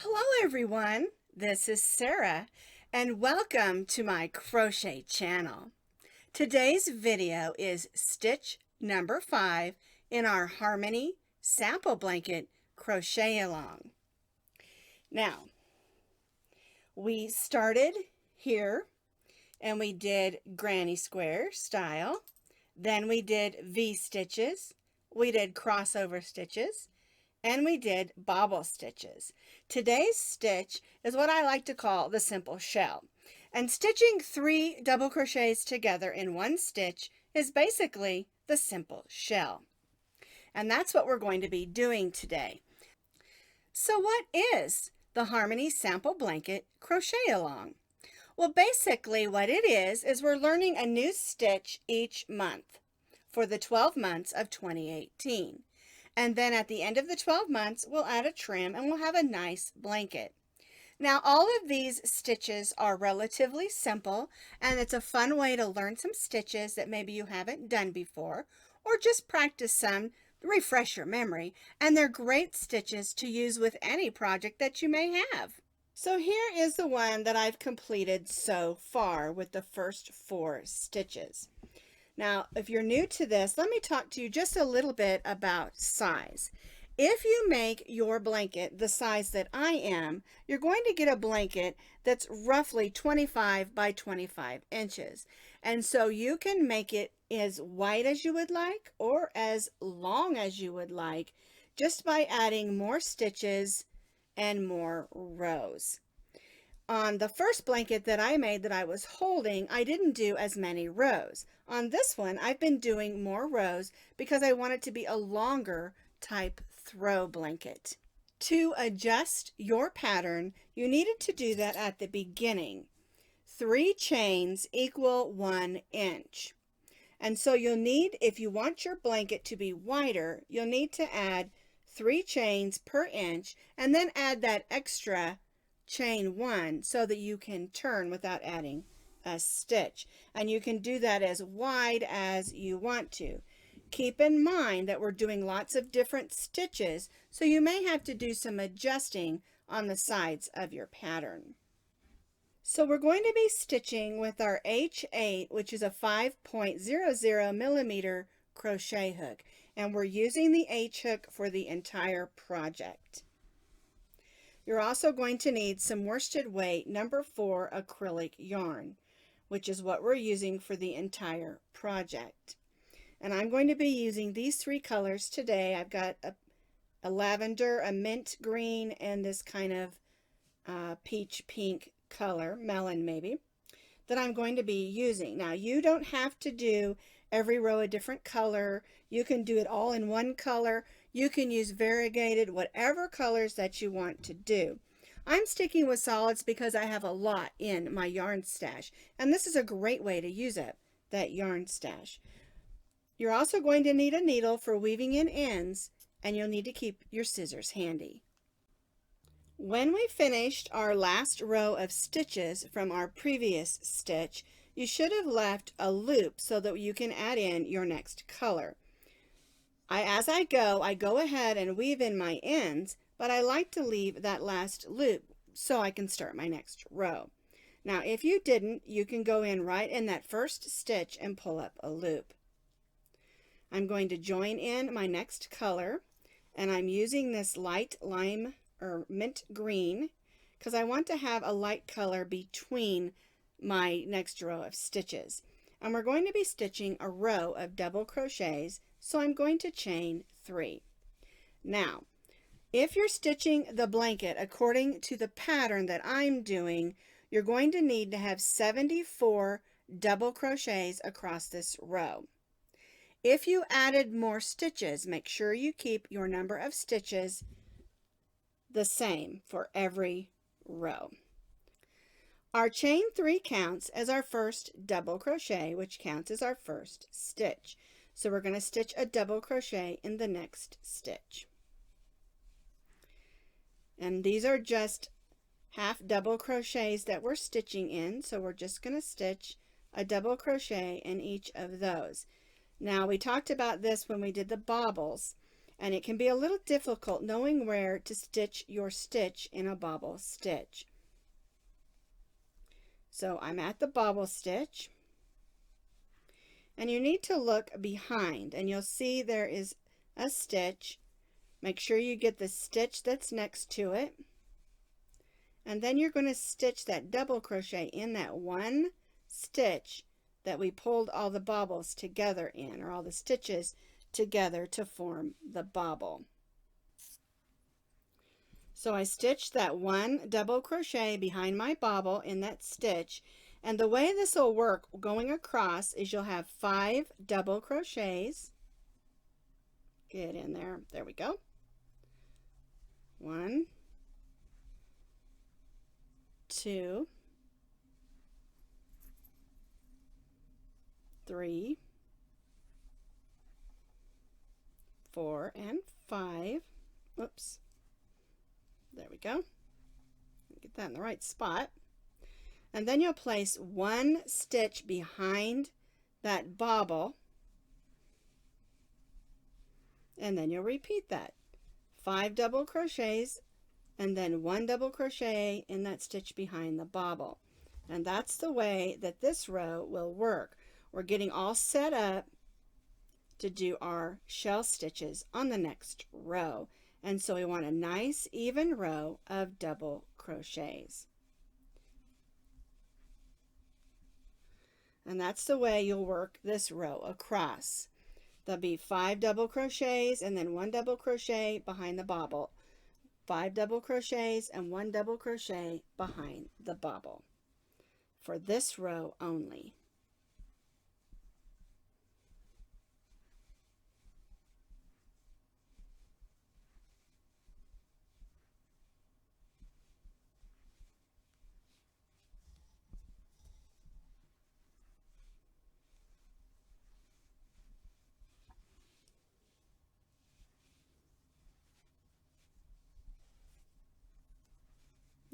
Hello everyone, this is Sarah and welcome to my crochet channel. Today's video is stitch number 5 in our Harmony sample blanket crochet along. Now, we started here and we did granny square style, then we did V-stitches, we did crossover stitches, and we did bobble stitches. Today's stitch is what I like to call the simple shell. And stitching 3 double crochets together in one stitch is basically the simple shell. And that's what we're going to be doing today. So what is the Harmony Sample Blanket Crochet Along? Well, basically what it is we're learning a new stitch each month for the 12 months of 2018. And then at the end of the 12 months, we'll add a trim and we'll have a nice blanket. Now, all of these stitches are relatively simple, and it's a fun way to learn some stitches that maybe you haven't done before, or just practice some, refresh your memory, and they're great stitches to use with any project that you may have. So here is the one that I've completed so far with the first 4 stitches. Now, if you're new to this, let me talk to you just a little bit about size. If you make your blanket the size that I am, you're going to get a blanket that's roughly 25 by 25 inches. And so you can make it as wide as you would like or as long as you would like just by adding more stitches and more rows. On the first blanket that I made that I was holding, I didn't do as many rows. On this one, I've been doing more rows because I want it to be a longer type throw blanket. To adjust your pattern, you needed to do that at the beginning. 3 chains equal 1 inch. And so you'll need, if you want your blanket to be wider, you'll need to add 3 chains per inch and then add that extra chain 1 so that you can turn without adding a stitch, and you can do that as wide as you want to. Keep in mind that we're doing lots of different stitches, so you may have to do some adjusting on the sides of your pattern. So we're going to be stitching with our H8, which is a 5.00 millimeter crochet hook, and we're using the H hook for the entire project. You're also going to need some worsted weight number 4 acrylic yarn, which is what we're using for the entire project. And I'm going to be using these 3 colors today. I've got a lavender, a mint green, and this kind of peach pink color, melon maybe, that I'm going to be using. Now, you don't have to do every row a different color. You can do it all in one color. You can use variegated, whatever colors that you want to do. I'm sticking with solids because I have a lot in my yarn stash, and this is a great way to use up that yarn stash. You're also going to need a needle for weaving in ends, and you'll need to keep your scissors handy. When we finished our last row of stitches from our previous stitch, you should have left a loop so that you can add in your next color. As I go ahead and weave in my ends, but I like to leave that last loop so I can start my next row. Now, if you didn't, you can go in right in that first stitch and pull up a loop. I'm going to join in my next color, and I'm using this light lime or mint green because I want to have a light color between my next row of stitches. And we're going to be stitching a row of double crochets, so I'm going to chain 3. Now, if you're stitching the blanket according to the pattern that I'm doing, you're going to need to have 74 double crochets across this row. If you added more stitches, make sure you keep your number of stitches the same for every row. Our chain 3 counts as our first double crochet, which counts as our first stitch. So we're going to stitch a double crochet in the next stitch. And these are just half double crochets that we're stitching in, so we're just going to stitch a double crochet in each of those. Now, we talked about this when we did the bobbles, and it can be a little difficult knowing where to stitch your stitch in a bobble stitch. So I'm at the bobble stitch, and you need to look behind, and you'll see there is a stitch. Make sure you get the stitch that's next to it, and then you're going to stitch that double crochet in that one stitch that we pulled all the bobbles together in, or all the stitches together to form the bobble. So I stitched that one double crochet behind my bobble in that stitch, and the way this will work going across is you'll have 5 double crochets. Get in there. There we go. 1, 2, 3, 4, and 5. Oops. There we go. Get that in the right spot. And then you'll place 1 stitch behind that bobble, and then you'll repeat that. 5 double crochets, and then 1 double crochet in that stitch behind the bobble. And that's the way that this row will work. We're getting all set up to do our shell stitches on the next row. And so we want a nice even row of double crochets. And that's the way you'll work this row across. There'll be 5 double crochets and then 1 double crochet behind the bobble. 5 double crochets and 1 double crochet behind the bobble for this row only.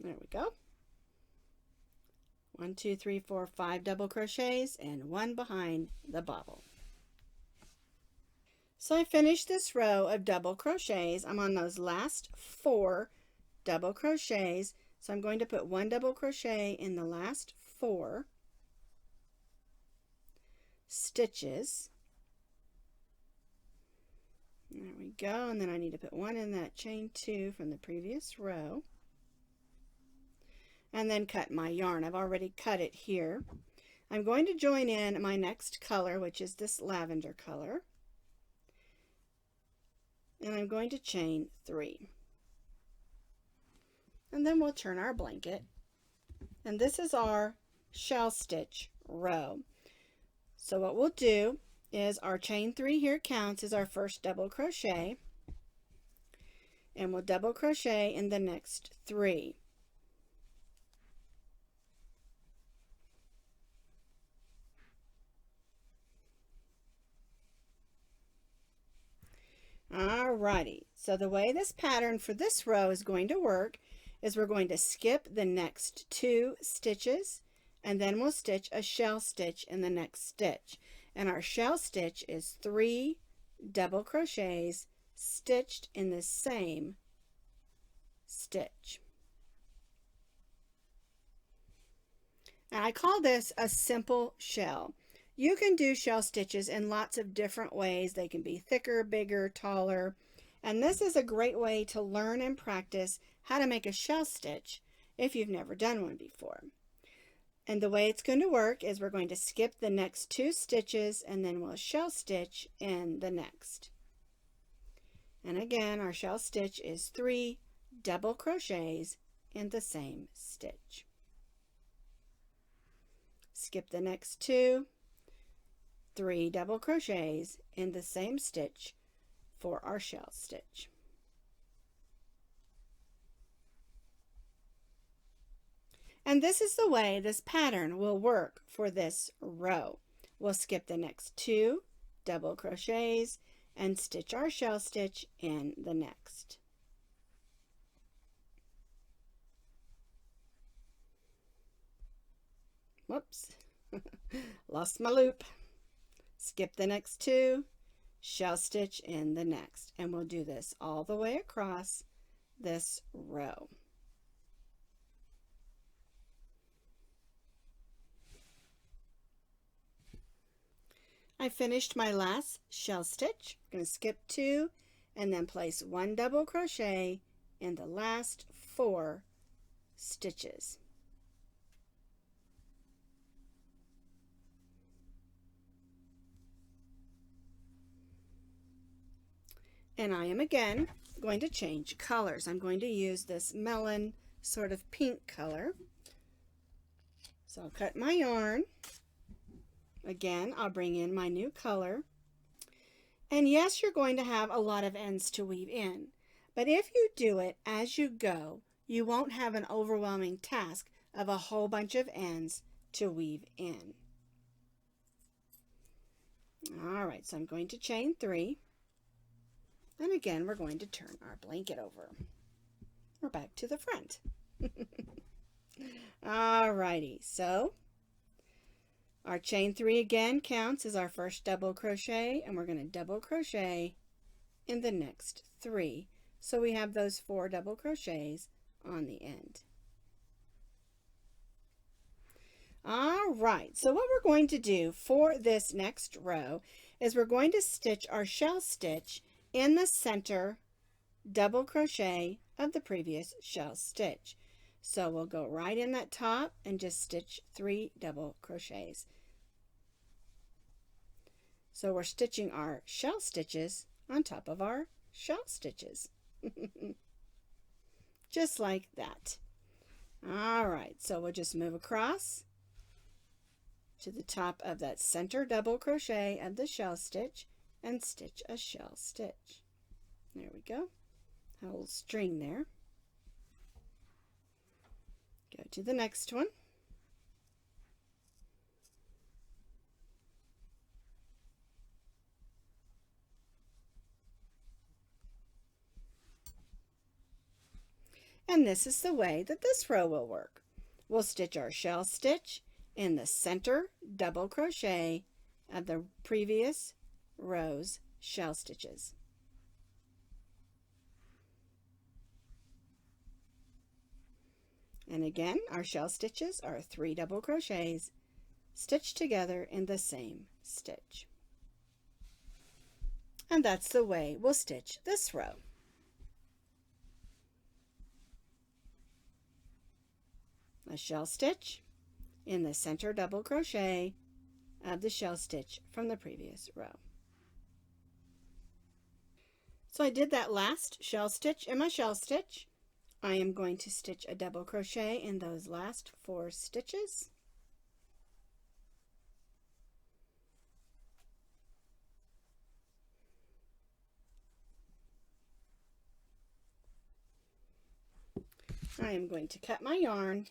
There we go. 1, 2, 3, 4, 5 double crochets and 1 behind the bobble. So I finished this row of double crochets. I'm on those last 4 double crochets. So I'm going to put 1 double crochet in the last 4 stitches. There we go. And then I need to put 1 in that chain 2 from the previous row. And then cut my yarn. I've already cut it here. I'm going to join in my next color, which is this lavender color. And I'm going to chain 3. And then we'll turn our blanket. And this is our shell stitch row. So what we'll do is our chain 3 here counts as our first double crochet. And we'll double crochet in the next 3. Alrighty, so the way this pattern for this row is going to work is we're going to skip the next 2 stitches, and then we'll stitch a shell stitch in the next stitch. And our shell stitch is 3 double crochets stitched in the same stitch. And I call this a simple shell. You can do shell stitches in lots of different ways. They can be thicker, bigger, taller. And this is a great way to learn and practice how to make a shell stitch if you've never done one before. And the way it's going to work is we're going to skip the next 2 stitches and then we'll shell stitch in the next. And again, our shell stitch is 3 double crochets in the same stitch. Skip the next 2. 3 double crochets in the same stitch for our shell stitch. And this is the way this pattern will work for this row. We'll skip the next 2 double crochets and stitch our shell stitch in the next. Whoops, lost my loop. Skip the next 2, shell stitch in the next, and we'll do this all the way across this row. I finished my last shell stitch. I'm going to skip 2 and then place 1 double crochet in the last 4 stitches. And I am again going to change colors. I'm going to use this melon sort of pink color. So I'll cut my yarn. Again, I'll bring in my new color. And yes, you're going to have a lot of ends to weave in. But if you do it as you go, you won't have an overwhelming task of a whole bunch of ends to weave in. All right, so I'm going to chain 3. And again, we're going to turn our blanket over. We're back to the front. Alrighty, so our chain 3 again counts as our first double crochet, and we're going to double crochet in the next 3. So we have those 4 double crochets on the end. Alright, so what we're going to do for this next row is we're going to stitch our shell stitch in the center double crochet of the previous shell stitch. So we'll go right in that top and just stitch 3 double crochets. So we're stitching our shell stitches on top of our shell stitches. Just like that. Alright, so we'll just move across to the top of that center double crochet of the shell stitch and stitch a shell stitch. There we go. A little string there. Go to the next one. And this is the way that this row will work. We'll stitch our shell stitch in the center double crochet of the previous row's shell stitches. And again, our shell stitches are 3 double crochets stitched together in the same stitch. And that's the way we'll stitch this row. A shell stitch in the center double crochet of the shell stitch from the previous row. So I did that last shell stitch in my shell stitch. I am going to stitch a double crochet in those last 4 stitches. I am going to cut my yarn,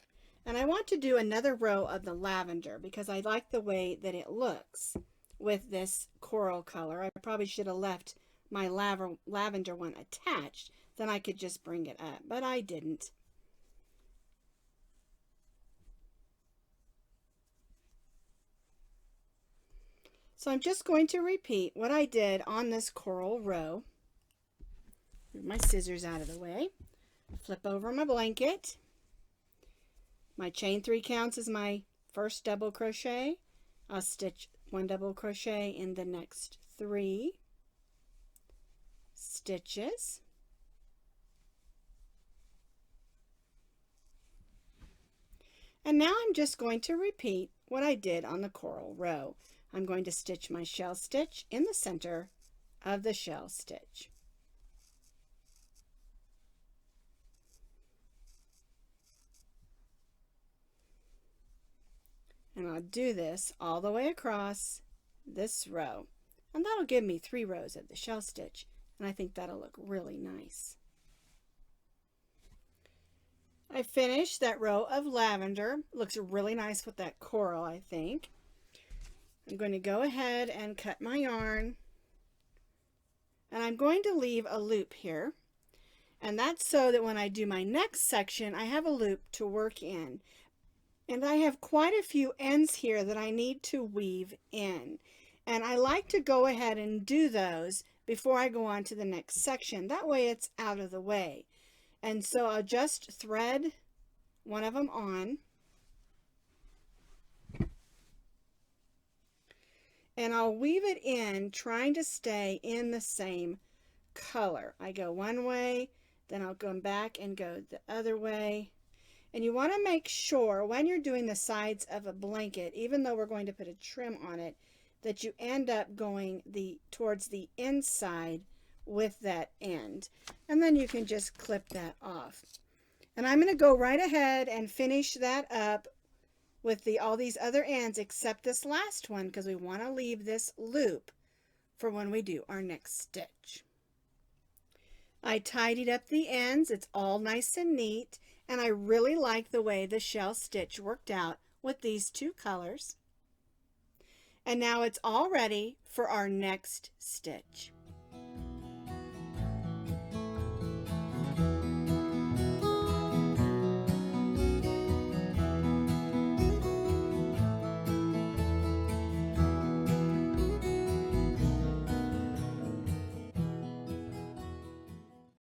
and I want to do another row of the lavender because I like the way that it looks with this coral color. I probably should have left my lavender one attached, then I could just bring it up, but I didn't. So I'm just going to repeat what I did on this coral row. Move my scissors out of the way. Flip over my blanket. My chain 3 counts as my first double crochet. I'll stitch 1 double crochet in the next 3 stitches. And now I'm just going to repeat what I did on the coral row. I'm going to stitch my shell stitch in the center of the shell stitch. And I'll do this all the way across this row. And that'll give me 3 rows of the shell stitch. And I think that'll look really nice. I finished that row of lavender. Looks really nice with that coral, I think. I'm going to go ahead and cut my yarn. And I'm going to leave a loop here. And that's so that when I do my next section, I have a loop to work in. And I have quite a few ends here that I need to weave in. And I like to go ahead and do those before I go on to the next section. That way it's out of the way. And so I'll just thread one of them on. And I'll weave it in, trying to stay in the same color. I go one way, then I'll go back and go the other way. And you want to make sure when you're doing the sides of a blanket, even though we're going to put a trim on it, that you end up going towards the inside with that end. And then you can just clip that off. And I'm going to go right ahead and finish that up with all these other ends except this last one, because we want to leave this loop for when we do our next stitch. I tidied up the ends. It's all nice and neat, and I really like the way the shell stitch worked out with these two colors. And now it's all ready for our next stitch.